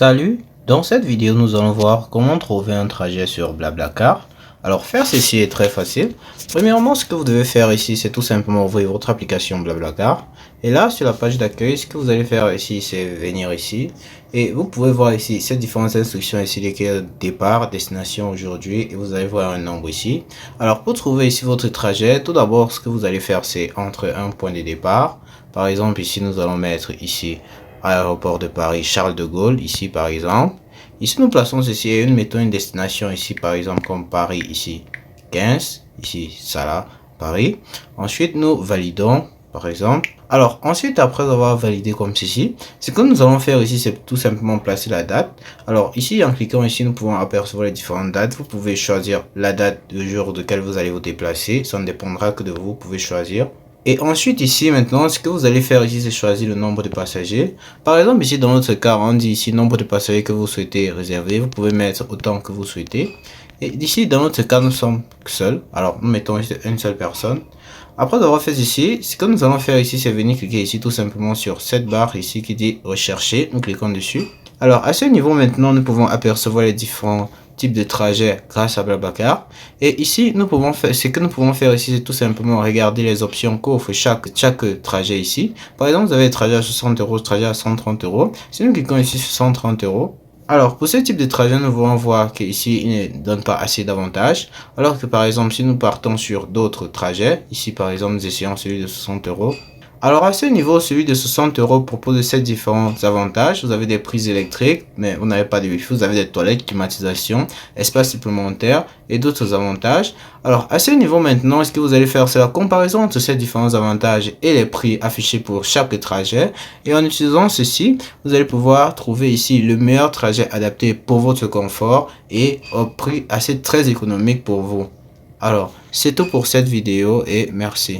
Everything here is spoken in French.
Salut, dans cette vidéo nous allons voir comment trouver un trajet sur Blablacar. Alors faire ceci est très facile. Premièrement, ce que vous devez faire ici, c'est tout simplement ouvrir votre application Blablacar. Et là, sur la page d'accueil, ce que vous allez faire ici, c'est venir ici. Et vous pouvez voir ici ces différentes instructions ici, lesquelles départ, destination aujourd'hui. Et vous allez voir un nombre ici. Alors pour trouver ici votre trajet, tout d'abord, ce que vous allez faire, c'est entre un point de départ. Par exemple, ici, nous allons mettre ici aéroport de Paris Charles de Gaulle, ici par exemple. Ici nous plaçons ceci et nous mettons une destination ici par exemple comme Paris ici 15, ici ça là Paris. Ensuite nous validons par exemple. Alors ensuite après avoir validé comme ceci, ce que nous allons faire ici c'est tout simplement placer la date. Alors ici en cliquant ici nous pouvons apercevoir les différentes dates. Vous pouvez choisir la date du jour duquel vous allez vous déplacer, ça ne dépendra que de vous, vous pouvez choisir. Et ensuite ici maintenant ce que vous allez faire ici c'est choisir le nombre de passagers. Par exemple ici dans notre cas on dit ici nombre de passagers que vous souhaitez réserver. Vous pouvez mettre autant que vous souhaitez. Et ici dans notre cas nous sommes seuls. Alors nous mettons ici une seule personne. Après avoir fait ici, ce que nous allons faire ici c'est venir cliquer ici tout simplement sur cette barre ici qui dit rechercher. Nous cliquons dessus. Alors à ce niveau maintenant nous pouvons apercevoir les différents type de trajet grâce à Blablacar. Et ici nous pouvons faire ce que nous pouvons faire ici c'est tout simplement regarder les options qu'offre chaque trajet ici. Par exemple vous avez le trajet à 60 euros, le trajet à 130 euros. Si nous cliquons ici sur 130 euros, alors pour ce type de trajet nous pouvons voir qu'ici il ne donne pas assez d'avantages, alors que par exemple si nous partons sur d'autres trajets, ici par exemple nous essayons celui de 60 euros. Alors à ce niveau, celui de 60 euros propose 7 différents avantages. Vous avez des prises électriques, mais vous n'avez pas de wifi. Vous avez des toilettes, climatisation, espace supplémentaire et d'autres avantages. Alors à ce niveau maintenant, ce que vous allez faire, c'est la comparaison entre ces différents avantages et les prix affichés pour chaque trajet. Et en utilisant ceci, vous allez pouvoir trouver ici le meilleur trajet adapté pour votre confort et au prix assez très économique pour vous. Alors c'est tout pour cette vidéo et merci.